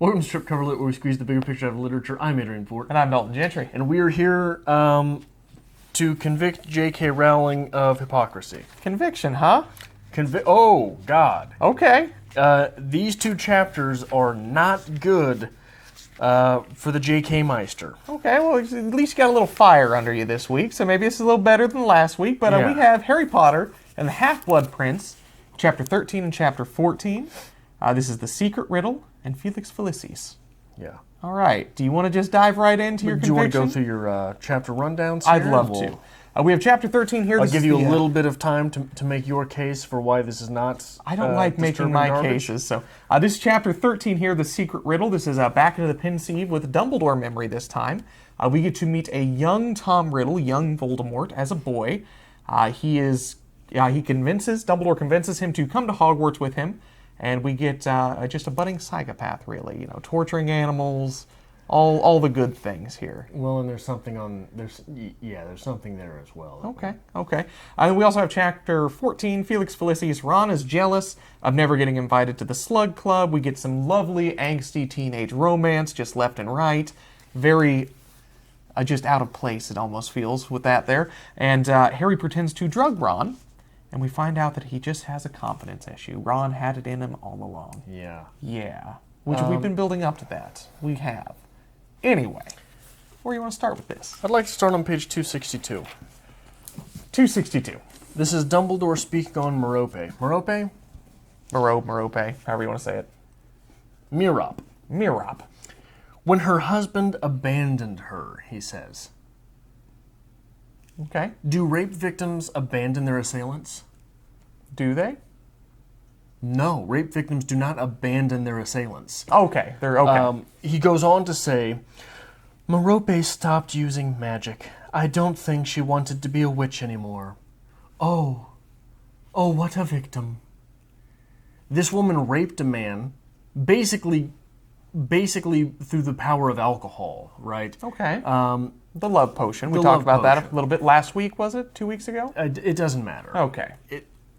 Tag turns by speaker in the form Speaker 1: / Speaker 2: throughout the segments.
Speaker 1: Welcome to Strip Cover Lit, where we squeeze the bigger picture out of literature. I'm Adrian Fort.
Speaker 2: And I'm Dalton Gentry.
Speaker 1: And we are here to convict J.K. Rowling of hypocrisy.
Speaker 2: Conviction, huh?
Speaker 1: Oh, God.
Speaker 2: Okay.
Speaker 1: These two chapters are not good for the J.K. Meister.
Speaker 2: Okay, well, at least you got a little fire under you this week, so maybe it's a little better than last week. But we have Harry Potter and the Half-Blood Prince, Chapter 13 and Chapter 14. This is The Secret Riddle and Felix Felicis.
Speaker 1: Yeah.
Speaker 2: All right. Do you want to just dive right into your conviction?
Speaker 1: Do you want to go through your chapter rundowns here?
Speaker 2: I'd love to. We have Chapter 13 here.
Speaker 1: I'll give you a little bit of time to make your case for why this is not
Speaker 2: I don't like making my
Speaker 1: garbage.
Speaker 2: cases. So this is Chapter 13 here, The Secret Riddle. This is back into the Pensieve with Dumbledore memory this time. We get to meet a young Tom Riddle, young Voldemort, as a boy. Dumbledore convinces him to come to Hogwarts with him. And we get just a budding psychopath, really. Torturing animals, all the good things here.
Speaker 1: Well, and there's something there's something there as well.
Speaker 2: Okay. And we also have Chapter 14, Felix Felicis. Ron is jealous of never getting invited to the Slug Club. We get some lovely, angsty teenage romance, just left and right. Very just out of place, it almost feels, with that there. And Harry pretends to drug Ron. And we find out that he just has a confidence issue. Ron had it in him all along. Yeah. Which we've been building up to that. We have. Anyway, where do you want to start with this?
Speaker 1: I'd like to start on page 262.
Speaker 2: 262.
Speaker 1: This is Dumbledore speaking on Merope. Merope?
Speaker 2: Merope, however you want to say it.
Speaker 1: Miriam. When her husband abandoned her, he says.
Speaker 2: Okay.
Speaker 1: Do rape victims abandon their assailants?
Speaker 2: Do they?
Speaker 1: No, rape victims do not abandon their assailants.
Speaker 2: Okay, they're okay.
Speaker 1: He goes on to say, Merope stopped using magic. I don't think she wanted to be a witch anymore. Oh, what a victim. This woman raped a man, basically through the power of alcohol, right?
Speaker 2: Okay. The love potion. We talked about that a little bit last week, was it? 2 weeks ago?
Speaker 1: It doesn't matter.
Speaker 2: Okay.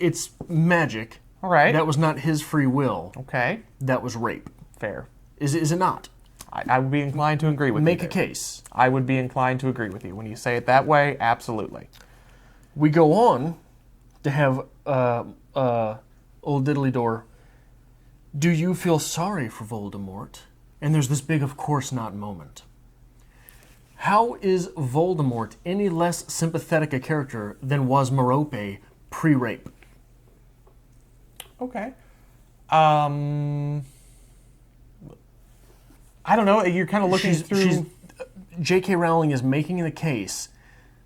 Speaker 1: It's magic.
Speaker 2: All right.
Speaker 1: That was not his free will.
Speaker 2: Okay.
Speaker 1: That was rape.
Speaker 2: Fair.
Speaker 1: Is it not?
Speaker 2: I would be inclined to agree with you.
Speaker 1: Make a case.
Speaker 2: I would be inclined to agree with you. When you say it that way, absolutely.
Speaker 1: We go on to have old Diddly-Door. Do you feel sorry for Voldemort? And there's this big of course not moment. How is Voldemort any less sympathetic a character than was Merope pre-rape?
Speaker 2: Okay. I don't know. You're kind of looking through...
Speaker 1: J.K. Rowling is making the case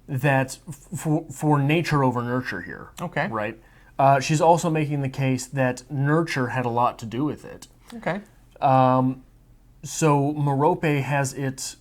Speaker 1: that for nature over nurture here.
Speaker 2: Okay.
Speaker 1: Right? She's also making the case that nurture had a lot to do with it.
Speaker 2: Okay.
Speaker 1: So Merope has it...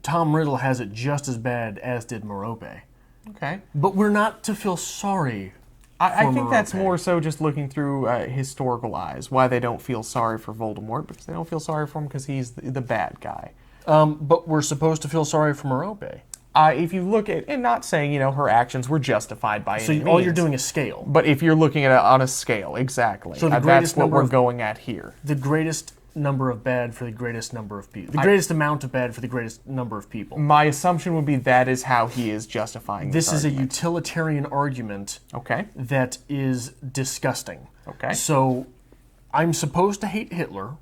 Speaker 1: Tom Riddle has it just as bad as did Merope.
Speaker 2: Okay.
Speaker 1: But we're not to feel sorry
Speaker 2: I think
Speaker 1: Merope.
Speaker 2: that's more so just looking through historical eyes, why they don't feel sorry for Voldemort, because they don't feel sorry for him because he's the bad guy.
Speaker 1: But we're supposed to feel sorry for Merope.
Speaker 2: If you look at, and not saying, her actions were justified by any means.
Speaker 1: So all you're doing is scale.
Speaker 2: But if you're looking at it on a scale, exactly.
Speaker 1: So
Speaker 2: that's what we're going at here.
Speaker 1: The greatest number of bad for the greatest number of people. The greatest amount of bad for the greatest number of people.
Speaker 2: My assumption would be that is how he is justifying
Speaker 1: this is
Speaker 2: argument.
Speaker 1: a utilitarian argument that is disgusting.
Speaker 2: Okay.
Speaker 1: So I'm supposed to hate Hitler,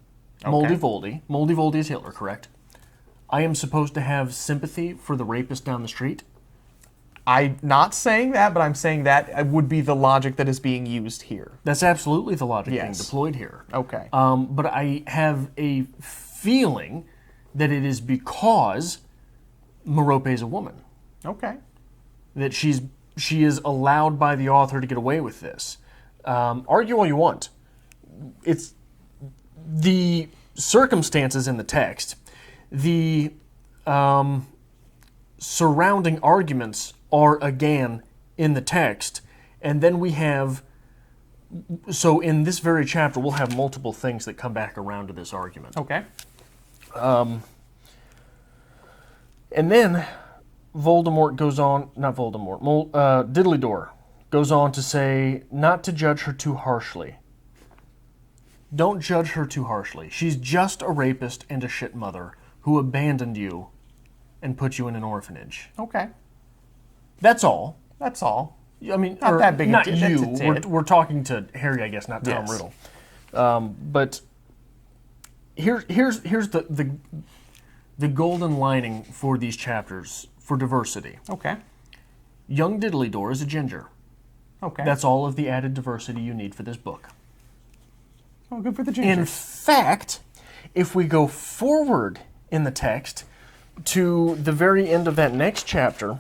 Speaker 1: Moldy Voldy. Moldy Voldy is Hitler, correct? I am supposed to have sympathy for the rapist down the street.
Speaker 2: I'm not saying that, but I'm saying that would be the logic that is being used here.
Speaker 1: That's absolutely the logic being deployed here.
Speaker 2: Okay.
Speaker 1: But I have a feeling that it is because Merope is a woman.
Speaker 2: Okay.
Speaker 1: That she is allowed by the author to get away with this. Argue all you want. It's the circumstances in the text, the surrounding arguments are again in the text, and then we have, so in this very chapter we'll have multiple things that come back around to this argument.
Speaker 2: Okay.
Speaker 1: And then Voldemort goes on, not Voldemort, Diddly-Door goes on to say not to judge her too harshly. Don't judge her too harshly. She's just a rapist and a shit mother who abandoned you and put you in an orphanage.
Speaker 2: Okay.
Speaker 1: That's all.
Speaker 2: That's all.
Speaker 1: I mean,
Speaker 2: Not that big a
Speaker 1: not
Speaker 2: deal.
Speaker 1: you.
Speaker 2: That's a tit.
Speaker 1: We're talking to Harry, I guess, not Tom
Speaker 2: Yes.
Speaker 1: Riddle. But here's the golden lining for these chapters for diversity.
Speaker 2: Okay.
Speaker 1: Young Diddley-Door is a ginger.
Speaker 2: Okay.
Speaker 1: That's all of the added diversity you need for this book.
Speaker 2: Oh, good for the ginger.
Speaker 1: In fact, if we go forward in the text to the very end of that next chapter,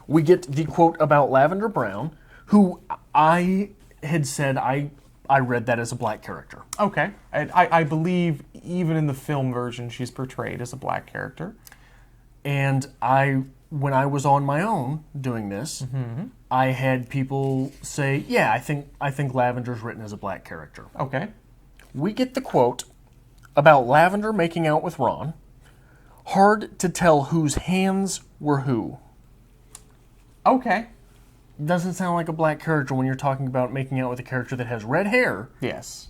Speaker 1: we get the quote about Lavender Brown, who I had said I read that as a black character.
Speaker 2: Okay. I believe even in the film version she's portrayed as a black character.
Speaker 1: And when I was on my own doing this, I had people say, yeah, I think Lavender's written as a black character.
Speaker 2: Okay.
Speaker 1: We get the quote about Lavender making out with Ron. Hard to tell whose hands were who.
Speaker 2: Okay.
Speaker 1: Doesn't sound like a black character when you're talking about making out with a character that has red hair.
Speaker 2: Yes.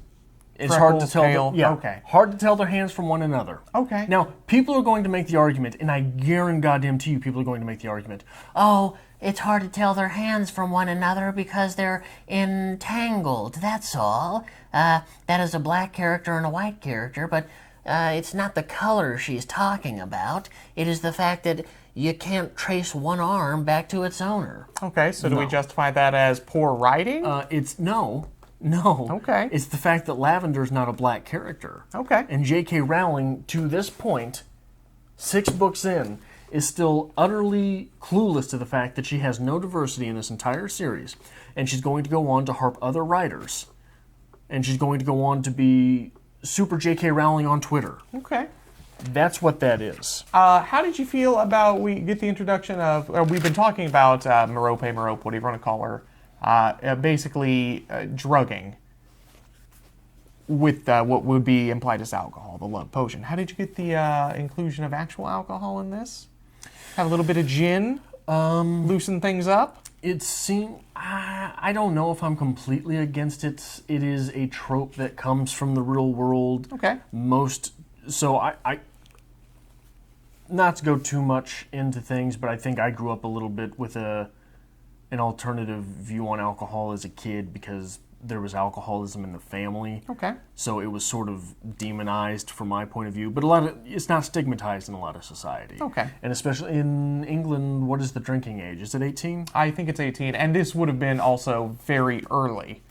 Speaker 1: It's hard to
Speaker 2: Freckles,
Speaker 1: tell.
Speaker 2: pale.
Speaker 1: Yeah,
Speaker 2: Okay.
Speaker 1: hard to tell their hands from one another.
Speaker 2: Okay.
Speaker 1: Now, people are going to make the argument, and I guarantee you, people are going to make the argument.
Speaker 3: Oh, it's hard to tell their hands from one another because they're entangled, that's all. That is a black character and a white character, but it's not the color she's talking about. It is the fact that you can't trace one arm back to its owner.
Speaker 2: Okay, so do we justify that as poor writing?
Speaker 1: It's no.
Speaker 2: Okay.
Speaker 1: It's the fact that Lavender's not a black character.
Speaker 2: Okay.
Speaker 1: And J.K. Rowling, to this point, 6 books in, is still utterly clueless to the fact that she has no diversity in this entire series. And she's going to go on to harp other writers. And she's going to go on to be super J.K. Rowling on Twitter.
Speaker 2: Okay.
Speaker 1: That's what that is.
Speaker 2: How did you feel about, we get the introduction of, we've been talking about Merope, whatever you want to call her, basically drugging with what would be implied as alcohol, the love potion. How did you get the inclusion of actual alcohol in this? Have a little bit of gin, loosen things up?
Speaker 1: It seems, I don't know if I'm completely against it. It is a trope that comes from the real world.
Speaker 2: Okay.
Speaker 1: So I not to go too much into things, but I think I grew up a little bit with an alternative view on alcohol as a kid because there was alcoholism in the family.
Speaker 2: Okay.
Speaker 1: So it was sort of demonized from my point of view, but it's not stigmatized in a lot of society.
Speaker 2: Okay.
Speaker 1: And especially in England, what is the drinking age? Is it 18?
Speaker 2: I think it's 18, and this would have been also very early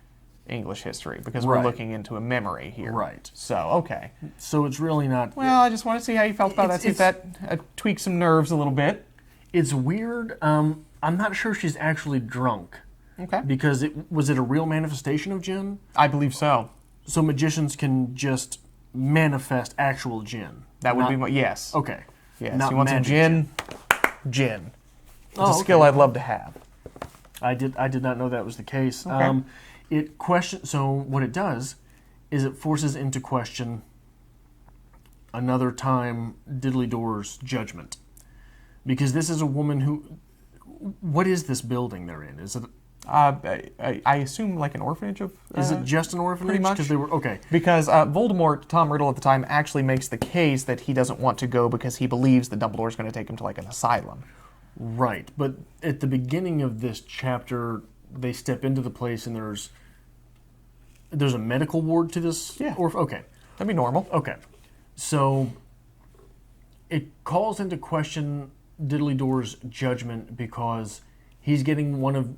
Speaker 2: English history because we're
Speaker 1: Right.
Speaker 2: looking into a memory here.
Speaker 1: Right.
Speaker 2: So, okay.
Speaker 1: So it's really not...
Speaker 2: Well, I just want to see how you felt about that, see if that tweaked some nerves a little bit.
Speaker 1: It's weird. I'm not sure she's actually drunk.
Speaker 2: Okay.
Speaker 1: Because was it a real manifestation of gin?
Speaker 2: I believe so.
Speaker 1: So magicians can just manifest actual gin.
Speaker 2: That would
Speaker 1: Not-
Speaker 2: be my, yes.
Speaker 1: Okay.
Speaker 2: Yes,
Speaker 1: Not
Speaker 2: you want some
Speaker 1: magic
Speaker 2: gin? Gin. It's
Speaker 1: Oh,
Speaker 2: a skill
Speaker 1: okay.
Speaker 2: I'd love to have.
Speaker 1: I did not know that was the case.
Speaker 2: Okay.
Speaker 1: So what it does is it forces into question another time Diddley-Door's judgment. Because this is a woman who... What is this building they're in? Is it...
Speaker 2: I assume like an orphanage of...
Speaker 1: Is it just an orphanage?
Speaker 2: pretty much.
Speaker 1: Because they were... Okay.
Speaker 2: Because Voldemort, Tom Riddle at the time, actually makes the case that he doesn't want to go because he believes that Dumbledore's going to take him to like an asylum.
Speaker 1: Right. But at the beginning of this chapter, they step into the place and there's a medical ward to this?
Speaker 2: Yeah.
Speaker 1: Okay.
Speaker 2: That'd be normal.
Speaker 1: Okay. So it calls into question Diddley-Door's judgment because he's getting one of...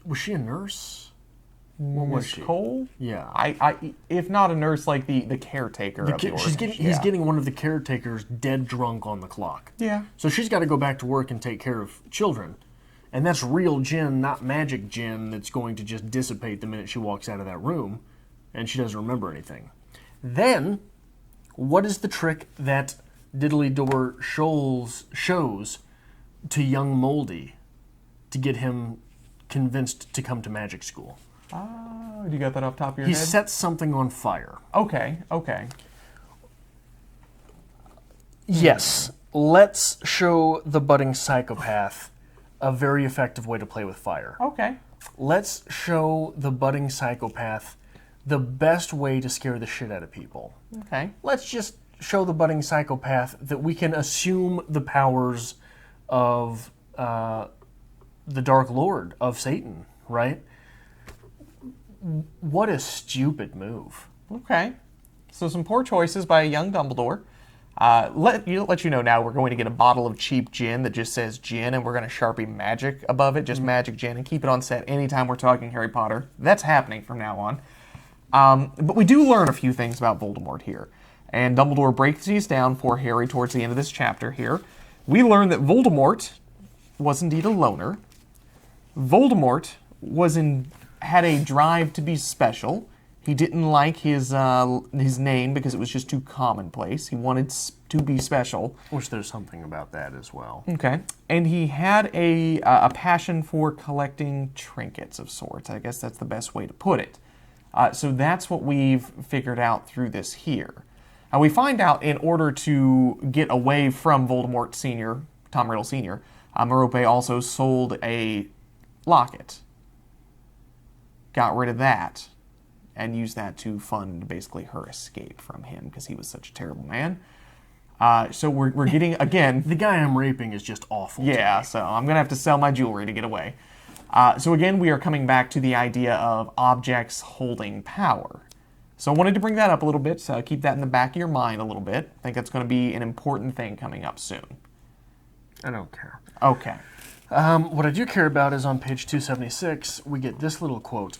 Speaker 1: Was she a nurse? What was
Speaker 2: Miss
Speaker 1: she?
Speaker 2: Cole?
Speaker 1: Yeah.
Speaker 2: I if not a nurse, like the caretaker of the orphanage.
Speaker 1: He's getting one of the caretakers dead drunk on the clock.
Speaker 2: Yeah.
Speaker 1: So she's got to go back to work and take care of children. And that's real gin, not magic gin that's going to just dissipate the minute she walks out of that room and she doesn't remember anything. Then, what is the trick that Diddley-Door shows to young Moldy to get him convinced to come to magic school?
Speaker 2: Oh, you got that off the top of your
Speaker 1: He
Speaker 2: head?
Speaker 1: sets something on fire.
Speaker 2: Okay.
Speaker 1: Yes, let's show the budding psychopath a very effective way to play with fire.
Speaker 2: Okay.
Speaker 1: Let's show the budding psychopath the best way to scare the shit out of people.
Speaker 2: Okay.
Speaker 1: Let's just show the budding psychopath that we can assume the powers of the Dark Lord, of Satan, right? What a stupid move.
Speaker 2: Okay. So some poor choices by a young Dumbledore. Let you know now we're going to get a bottle of cheap gin that just says gin, and we're going to Sharpie magic above it, just magic gin, and keep it on set anytime we're talking Harry Potter. That's happening from now on. But we do learn a few things about Voldemort here. And Dumbledore breaks these down for Harry towards the end of this chapter here. We learn that Voldemort was indeed a loner. Voldemort had a drive to be special. He didn't like his name because it was just too commonplace. He wanted to be special.
Speaker 1: Which there's something about that as well.
Speaker 2: Okay. And he had a passion for collecting trinkets of sorts. I guess that's the best way to put it. So that's what we've figured out through this here. And we find out in order to get away from Voldemort Sr., Tom Riddle Sr., Merope also sold a locket. Got rid of that. And used that to fund basically her escape from him because he was such a terrible man. So we're getting, again...
Speaker 1: The guy I'm raping is just awful.
Speaker 2: Yeah, so I'm going to have to sell my jewelry to get away. So again, we are coming back to the idea of objects holding power. So I wanted to bring that up a little bit, so keep that in the back of your mind a little bit. I think that's going to be an important thing coming up soon.
Speaker 1: I don't care.
Speaker 2: Okay.
Speaker 1: What I do care about is on page 276, we get this little quote.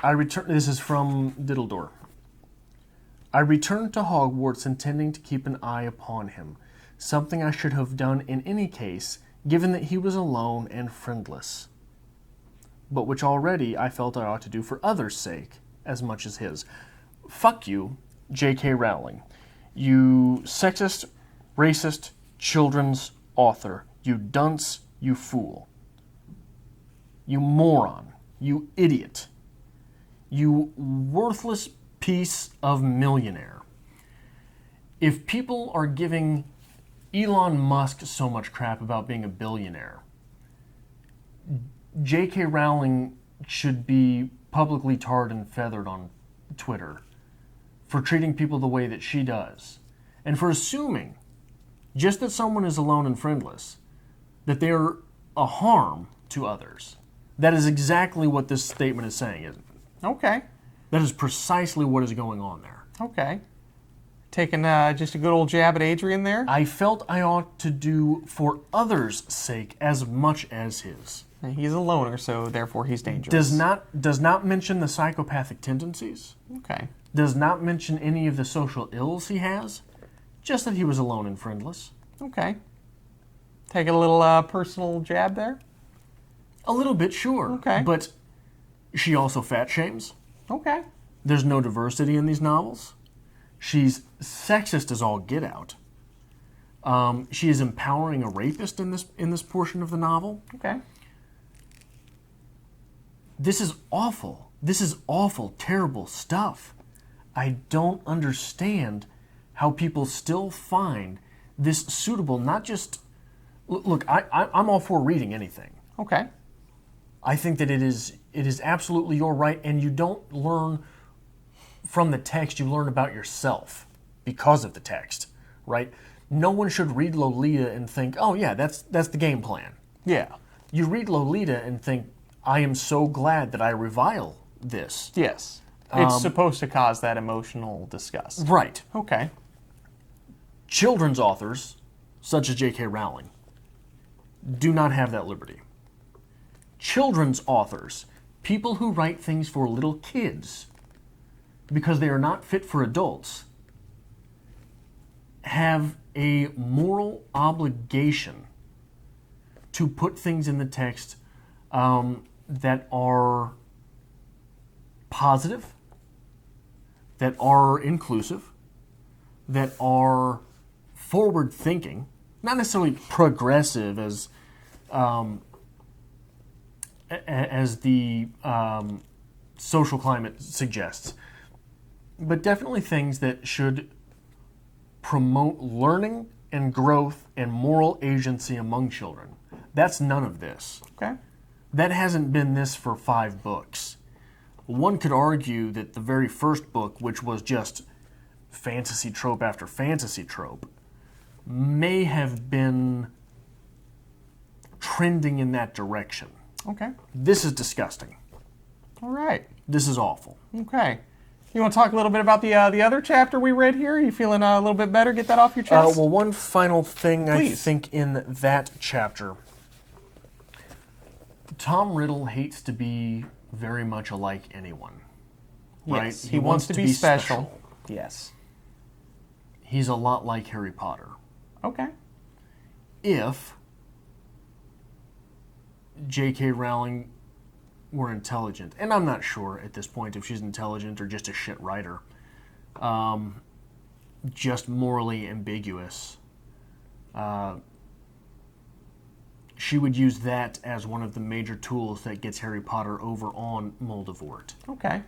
Speaker 1: This is from Diddledore. I returned to Hogwarts intending to keep an eye upon him, something I should have done in any case, given that he was alone and friendless, but which already I felt I ought to do for others' sake as much as his. Fuck you, J.K. Rowling. You sexist, racist, children's author. You dunce, you fool. You moron. You idiot. You worthless piece of millionaire. If people are giving Elon Musk so much crap about being a billionaire, J.K. Rowling should be publicly tarred and feathered on Twitter for treating people the way that she does, and for assuming just that someone is alone and friendless, that they're a harm to others. That is exactly what this statement is saying, isn't it?
Speaker 2: Okay.
Speaker 1: That is precisely what is going on there.
Speaker 2: Okay. Taking just a good old jab at Adrian there?
Speaker 1: I felt I ought to do for others' sake as much as his.
Speaker 2: He's a loner, so therefore he's dangerous.
Speaker 1: Does not mention the psychopathic tendencies.
Speaker 2: Okay.
Speaker 1: Does not mention any of the social ills he has. Just that he was alone and friendless.
Speaker 2: Okay. Taking a little personal jab there?
Speaker 1: A little bit, sure.
Speaker 2: Okay.
Speaker 1: But she also fat shames.
Speaker 2: Okay.
Speaker 1: There's no diversity in these novels. She's sexist as all get out. She is empowering a rapist in this portion of the novel.
Speaker 2: Okay.
Speaker 1: This is awful. This is awful, terrible stuff. I don't understand how people still find this suitable, not just... Look, I'm all for reading anything.
Speaker 2: Okay.
Speaker 1: I think that it is absolutely your right, and you don't learn from the text, you learn about yourself because of the text, right? No one should read Lolita and think, oh yeah, that's the game plan.
Speaker 2: Yeah.
Speaker 1: You read Lolita and think, I am so glad that I revile this.
Speaker 2: Yes. It's supposed to cause that emotional disgust.
Speaker 1: Right.
Speaker 2: Okay.
Speaker 1: Children's authors, such as J.K. Rowling, do not have that liberty. Children's authors, people who write things for little kids, because they are not fit for adults, have a moral obligation to put things in the text that are positive, that are inclusive, that are forward-thinking, not necessarily progressive as the social climate suggests, but definitely things that should promote learning and growth and moral agency among children. That's none of this.
Speaker 2: Okay.
Speaker 1: That hasn't been this for 5 books. one could argue that the very first book, which was just fantasy trope after fantasy trope, may have been trending in that direction.
Speaker 2: Okay.
Speaker 1: This is disgusting.
Speaker 2: All right.
Speaker 1: This is awful.
Speaker 2: Okay. You want to talk a little bit about the other chapter we read here? Are you feeling a little bit better? Get that off your chest?
Speaker 1: Well, one final thing I
Speaker 2: Please.
Speaker 1: think in that chapter. Tom Riddle hates to be very much alike anyone. Right?
Speaker 2: Yes, he wants to be special. Yes.
Speaker 1: He's a lot like Harry Potter.
Speaker 2: Okay.
Speaker 1: If J.K. Rowling were intelligent, and I'm not sure at this point if she's intelligent or just a shit writer, just morally ambiguous, she would use that as one of the major tools that gets Harry Potter over on Moldavort.
Speaker 2: Okay.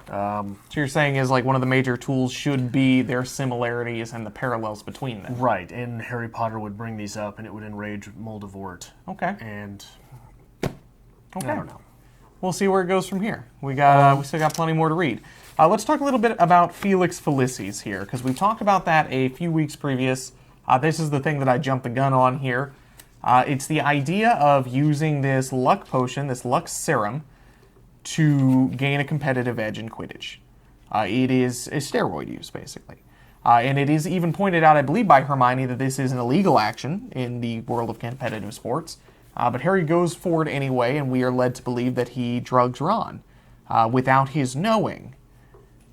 Speaker 2: So you're saying is like one of the major tools should be their similarities and the parallels between them.
Speaker 1: Right, and Harry Potter would bring these up and it would enrage Moldavort.
Speaker 2: Okay.
Speaker 1: And
Speaker 2: Okay.
Speaker 1: I don't know.
Speaker 2: We'll see where it goes from here. We still got plenty more to read. Let's talk a little bit about Felix Felicis here, because we talked about that a few weeks previous. This is the thing that I jumped the gun on here. It's the idea of using this luck potion, this luck serum, to gain a competitive edge in Quidditch. It is a steroid use, basically. And it is even pointed out, I believe, by Hermione that this is an illegal action in the world of competitive sports. But Harry goes forward anyway, and we are led to believe that he drugs Ron without his knowing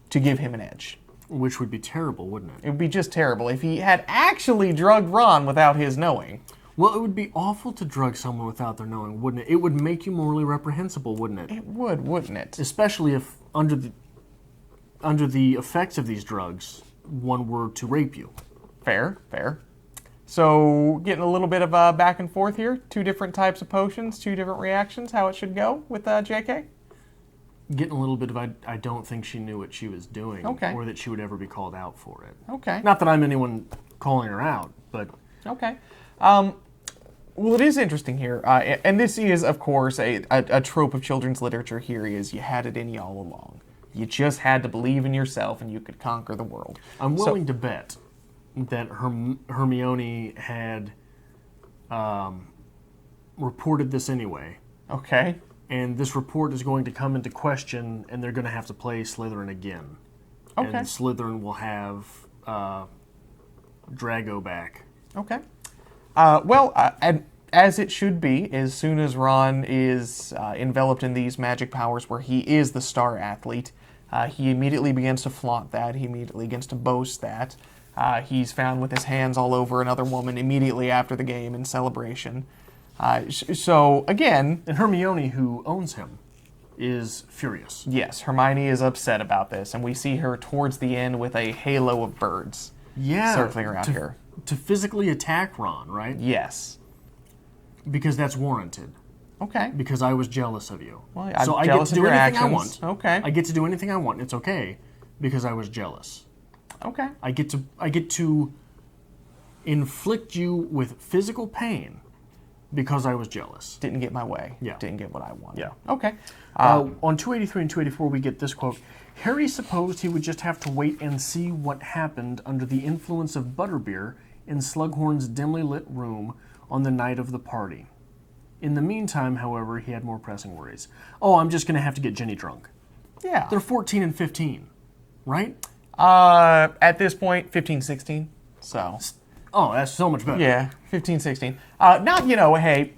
Speaker 2: to give him an edge.
Speaker 1: Which would be terrible, wouldn't it?
Speaker 2: It would be just terrible if he had actually drugged Ron without his knowing.
Speaker 1: Well, it would be awful to drug someone without their knowing, wouldn't it? It would make you morally reprehensible, wouldn't it?
Speaker 2: It would, wouldn't it?
Speaker 1: Especially if under the effects of these drugs, one were to rape you.
Speaker 2: Fair, fair. So, getting a little bit of back and forth here. Two different types of potions, two different reactions, how it should go with JK?
Speaker 1: Getting a little bit of I don't think she knew what she was doing,
Speaker 2: Okay.
Speaker 1: or that she would ever be called out for it.
Speaker 2: Okay.
Speaker 1: Not that I'm anyone calling her out, but...
Speaker 2: Okay. Well, it is interesting here, and this is, of course, a trope of children's literature here is you had it in you all along. You just had to believe in yourself and you could conquer the world.
Speaker 1: I'm willing to bet that Hermione had reported this anyway.
Speaker 2: Okay.
Speaker 1: And this report is going to come into question, and they're going to have to play Slytherin again.
Speaker 2: Okay.
Speaker 1: And Slytherin will have Drago back.
Speaker 2: Okay. And as it should be, as soon as Ron is enveloped in these magic powers where he is the star athlete, he immediately begins to flaunt that. He immediately begins to boast that. He's found with his hands all over another woman immediately after the game in celebration. So, again...
Speaker 1: And Hermione, who owns him, is furious.
Speaker 2: Yes, Hermione is upset about this, and we see her towards the end with a halo of birds circling around here.
Speaker 1: To physically attack Ron, right?
Speaker 2: Yes.
Speaker 1: Because that's warranted.
Speaker 2: Okay.
Speaker 1: Because I was jealous of you.
Speaker 2: Well,
Speaker 1: so
Speaker 2: I'm
Speaker 1: I get
Speaker 2: jealous
Speaker 1: to
Speaker 2: of
Speaker 1: do
Speaker 2: your
Speaker 1: anything I
Speaker 2: actions.
Speaker 1: want.
Speaker 2: Okay.
Speaker 1: I get to do anything I want. It's okay because I was jealous.
Speaker 2: Okay.
Speaker 1: I get to inflict you with physical pain because I was jealous.
Speaker 2: Didn't get my way.
Speaker 1: Yeah.
Speaker 2: Didn't get what I wanted.
Speaker 1: Yeah.
Speaker 2: Okay.
Speaker 1: On 283 and 284, we get this quote. Harry supposed he would just have to wait and see what happened under the influence of butterbeer in Slughorn's dimly lit room on the night of the party. In the meantime, however, he had more pressing worries. Oh, I'm just going to have to get Jenny drunk.
Speaker 2: Yeah.
Speaker 1: They're 14 and 15, right?
Speaker 2: At this point, 15, 16. So.
Speaker 1: Oh, that's so much better.
Speaker 2: Yeah, 15, 16. Hey,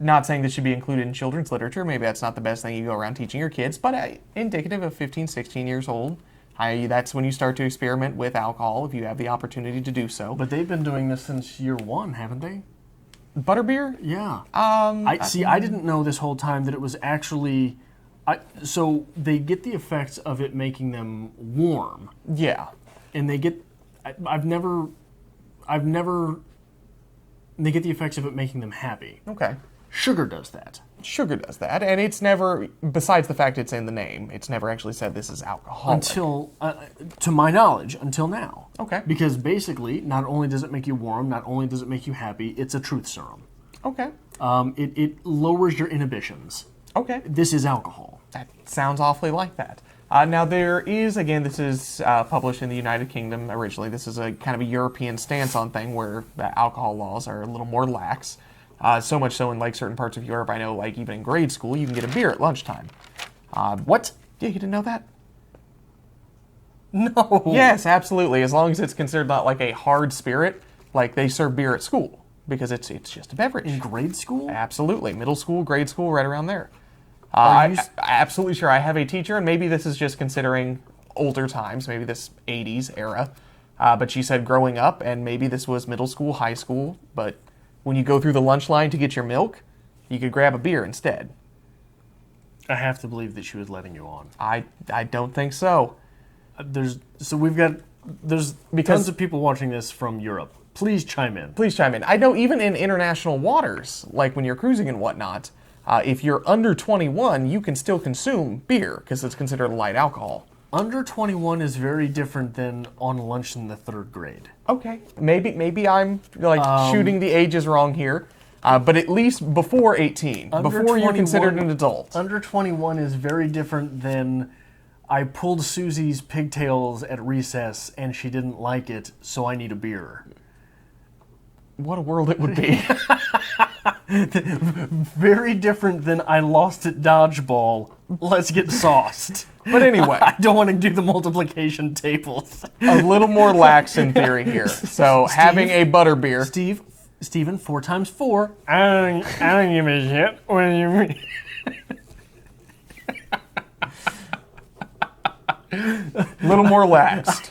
Speaker 2: not saying this should be included in children's literature. Maybe that's not the best thing you go around teaching your kids, but indicative of 15, 16 years old. That's when you start to experiment with alcohol if you have the opportunity to do so.
Speaker 1: But they've been doing this since year one, haven't they?
Speaker 2: Butterbeer?
Speaker 1: Yeah. I didn't know this whole time that it was actually... so they get the effects of it making them warm.
Speaker 2: Yeah.
Speaker 1: And they get... They get the effects of it making them happy.
Speaker 2: Okay.
Speaker 1: Sugar does that.
Speaker 2: Sugar does that, and it's never, besides the fact it's in the name, it's never actually said this is alcoholic.
Speaker 1: Until, to my knowledge, until now.
Speaker 2: Okay.
Speaker 1: Because basically, not only does it make you warm, not only does it make you happy, it's a truth serum.
Speaker 2: Okay.
Speaker 1: It lowers your inhibitions.
Speaker 2: Okay.
Speaker 1: This is alcohol.
Speaker 2: That sounds awfully like that. Now there is, again, this is published in the United Kingdom originally. This is a kind of a European stance on thing where the alcohol laws are a little more lax. So much so in like certain parts of Europe, I know like even in grade school, you can get a beer at lunchtime.
Speaker 1: What?
Speaker 2: Yeah, you didn't know that?
Speaker 1: No.
Speaker 2: Yes, absolutely. As long as it's considered not like a hard spirit, like they serve beer at school because it's just a beverage.
Speaker 1: In grade school?
Speaker 2: Absolutely. Middle school, grade school, right around there.
Speaker 1: Are you
Speaker 2: Absolutely sure. I have a teacher, and maybe this is just considering older times, maybe this 80s era. But she said growing up, and maybe this was middle school, high school, but when you go through the lunch line to get your milk, you could grab a beer instead.
Speaker 1: I have to believe that she was letting you on.
Speaker 2: I don't think so.
Speaker 1: There's tons of people watching this from Europe. Please chime in.
Speaker 2: Please chime in. I know even in international waters, like when you're cruising and whatnot, if you're under 21, you can still consume beer because it's considered light alcohol.
Speaker 1: Under 21 is very different than on lunch in the 3rd grade.
Speaker 2: Okay, maybe I'm like shooting the ages wrong here, but at least before 18, before you're considered an adult.
Speaker 1: Under 21 is very different than I pulled Susie's pigtails at recess and she didn't like it, so I need a beer.
Speaker 2: What a world it would be.
Speaker 1: Very different than I lost at dodgeball. Let's get sauced.
Speaker 2: But anyway.
Speaker 1: I don't want to do the multiplication tables.
Speaker 2: A little more lax in theory here. So having a butterbeer.
Speaker 1: Steven, 4 times 4. I don't give a shit. What do you mean?
Speaker 2: A little more laxed.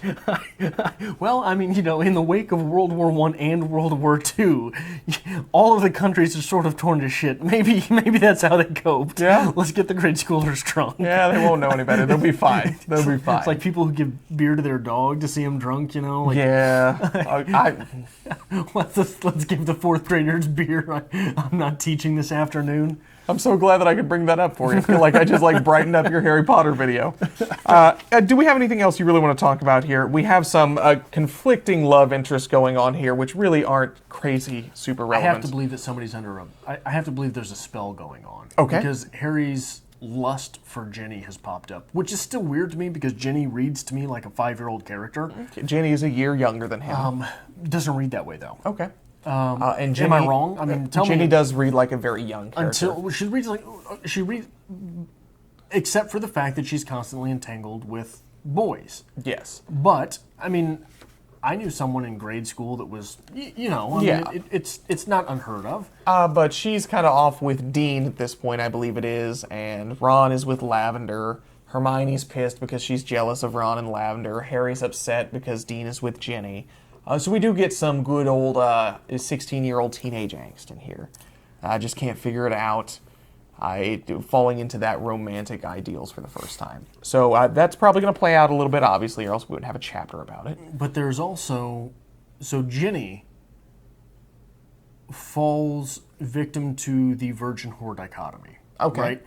Speaker 1: Well, I mean, in the wake of World War I and World War II, all of the countries are sort of torn to shit. Maybe that's how they coped.
Speaker 2: Yeah.
Speaker 1: Let's get the grade schoolers drunk.
Speaker 2: Yeah, they won't know any better. They'll be fine. They'll be fine.
Speaker 1: It's like people who give beer to their dog to see him drunk, Like,
Speaker 2: yeah.
Speaker 1: Let's give the 4th graders beer. I'm not teaching this afternoon.
Speaker 2: I'm so glad that I could bring that up for you. I feel like I just brightened up your Harry Potter video. Do we have anything else you really want to talk about here? We have some conflicting love interests going on here, which really aren't crazy super relevant.
Speaker 1: I have to believe that somebody's I have to believe there's a spell going on.
Speaker 2: Okay.
Speaker 1: Because Harry's lust for Ginny has popped up, which is still weird to me because Ginny reads to me like a 5-year-old character.
Speaker 2: Okay. Ginny is a year younger than him.
Speaker 1: Doesn't read that way though.
Speaker 2: Okay.
Speaker 1: And Ginny, am I wrong? I mean, tell
Speaker 2: Ginny
Speaker 1: me.
Speaker 2: does read like a very young character.
Speaker 1: She reads, except for the fact that she's constantly entangled with boys.
Speaker 2: Yes.
Speaker 1: But I mean, I knew someone in grade school that was, it's not unheard of.
Speaker 2: But she's kind of off with Dean at this point, I believe it is, and Ron is with Lavender. Hermione's pissed because she's jealous of Ron and Lavender. Harry's upset because Dean is with Ginny. So we do get some good old 16-year-old teenage angst in here. I just can't figure it out. Falling into that romantic ideals for the first time. So that's probably going to play out a little bit, obviously, or else we wouldn't have a chapter about it.
Speaker 1: But there's also... So Ginny falls victim to the virgin-whore dichotomy.
Speaker 2: Okay.
Speaker 1: Right?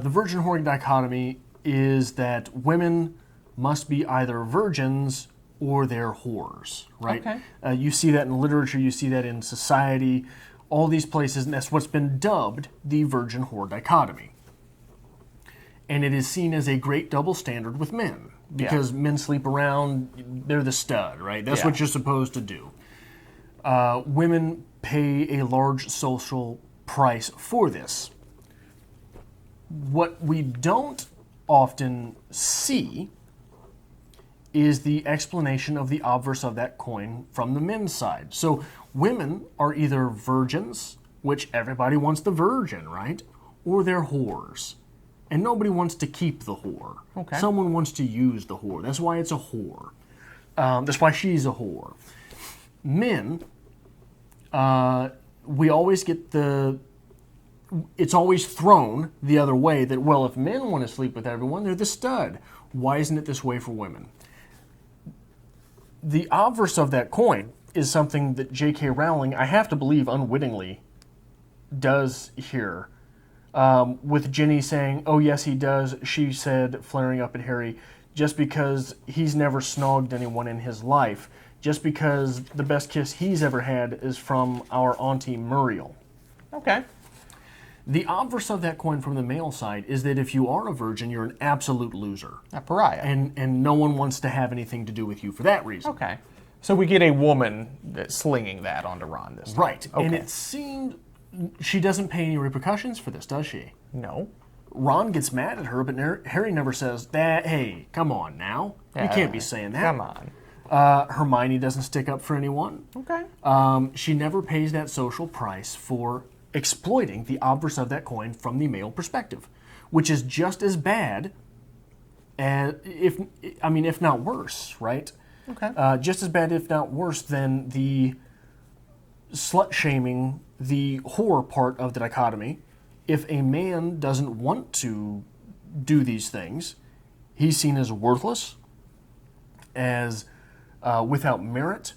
Speaker 1: The virgin-whore dichotomy is that women must be either virgins or they're whores, right?
Speaker 2: Okay.
Speaker 1: You see that in literature, you see that in society, all these places, and that's what's been dubbed the virgin-whore dichotomy. And it is seen as a great double standard with men, because men sleep around, they're the stud, right? That's what you're supposed to do. Women pay a large social price for this. What we don't often see is the explanation of the obverse of that coin from the men's side. So women are either virgins, which everybody wants the virgin, right? Or they're whores. And nobody wants to keep the whore.
Speaker 2: Okay.
Speaker 1: Someone wants to use the whore. That's why it's a whore. That's why she's a whore. Men, we always get it's always thrown the other way that, well, if men want to sleep with everyone, they're the stud. Why isn't it this way for women? The obverse of that coin is something that J.K. Rowling, I have to believe unwittingly, does here. With Ginny saying, oh yes he does, she said, flaring up at Harry, just because he's never snogged anyone in his life, just because the best kiss he's ever had is from our Auntie Muriel.
Speaker 2: Okay.
Speaker 1: The obverse of that coin from the male side is that if you are a virgin, you're an absolute loser.
Speaker 2: A pariah.
Speaker 1: And no one wants to have anything to do with you for that reason.
Speaker 2: Okay. So we get a woman slinging that onto Ron this time.
Speaker 1: Right.
Speaker 2: Okay.
Speaker 1: And it seemed she doesn't pay any repercussions for this, does she?
Speaker 2: No.
Speaker 1: Ron gets mad at her, but Harry never says that. Hey, come on now. You can't be saying that.
Speaker 2: Come on.
Speaker 1: Hermione doesn't stick up for anyone.
Speaker 2: Okay.
Speaker 1: She never pays that social price for exploiting the obverse of that coin from the male perspective, which is just as bad as, if not worse, right?
Speaker 2: Okay.
Speaker 1: Just as bad, if not worse, than the slut-shaming, the whore part of the dichotomy. If a man doesn't want to do these things, he's seen as worthless, as without merit,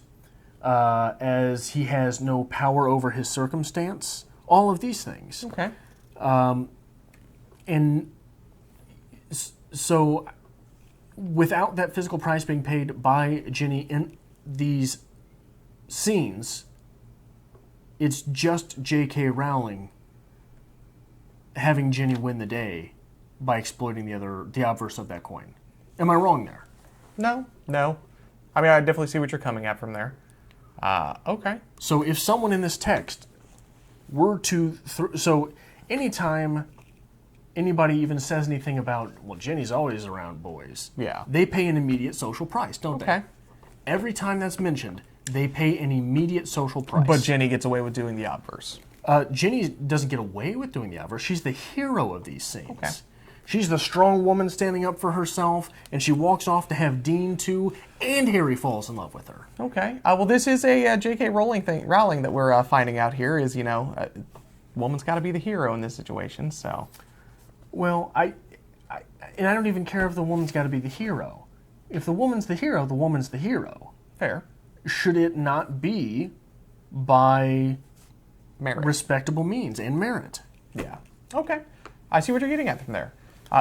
Speaker 1: as he has no power over his circumstance, all of these things.
Speaker 2: Okay.
Speaker 1: And so without that physical price being paid by Ginny in these scenes, it's just J.K. Rowling having Ginny win the day by exploiting the obverse of that coin. Am I wrong there?
Speaker 2: No. I mean, I definitely see what you're coming at from there. Okay.
Speaker 1: So if someone in this text were to... so anytime anybody even says anything about, well, Ginny's always around boys,
Speaker 2: Yeah.
Speaker 1: they pay an immediate social price, don't
Speaker 2: Okay.
Speaker 1: they? Every time that's mentioned, they pay an immediate social price.
Speaker 2: But Ginny gets away with doing the obverse.
Speaker 1: Ginny doesn't get away with doing the obverse. She's the hero of these scenes.
Speaker 2: Okay.
Speaker 1: She's the strong woman standing up for herself, and she walks off to have Dean too, and Harry falls in love with her.
Speaker 2: Okay. Well, this is a J.K. Rowling that we're finding out here is, woman's got to be the hero in this situation, so.
Speaker 1: Well, I don't even care if the woman's got to be the hero. If the woman's the hero, the woman's the hero.
Speaker 2: Fair.
Speaker 1: Should it not be by
Speaker 2: Merit.
Speaker 1: respectable means and merit?
Speaker 2: Yeah. Okay. I see what you're getting at from there.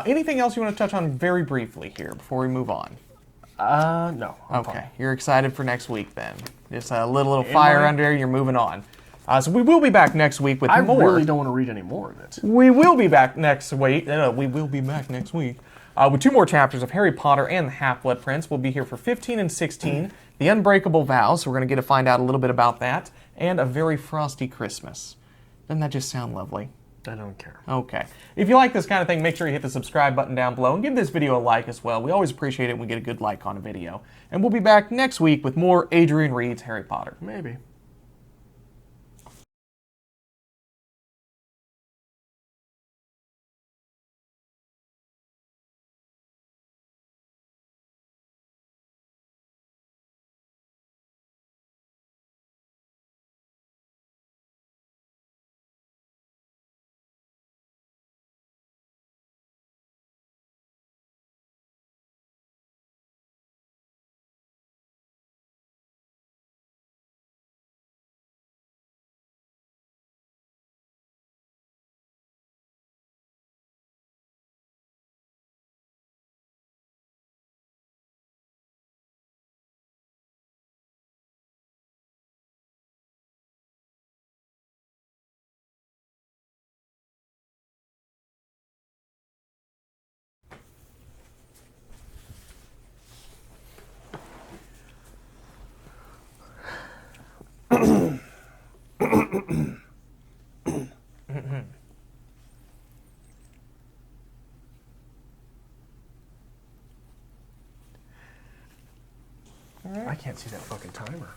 Speaker 2: Anything else you want to touch on very briefly here before we move on?
Speaker 1: No. I'm
Speaker 2: Okay.
Speaker 1: fine.
Speaker 2: You're excited for next week then. Just a little fire under there, you're moving on. So we will be back next week with more.
Speaker 1: I really don't want to read any more of it.
Speaker 2: We will be back next week. We will be back next week with 2 more chapters of Harry Potter and the Half-Blood Prince. We'll be here for 15 and 16, The Unbreakable Vows, so we're going to get to find out a little bit about that, and A Very Frosty Christmas. Doesn't that just sound lovely?
Speaker 1: I don't care.
Speaker 2: Okay. If you like this kind of thing, make sure you hit the subscribe button down below and give this video a like as well. We always appreciate it when we get a good like on a video. And we'll be back next week with more Adrian Reads Harry Potter.
Speaker 1: Maybe. I can't see that fucking timer.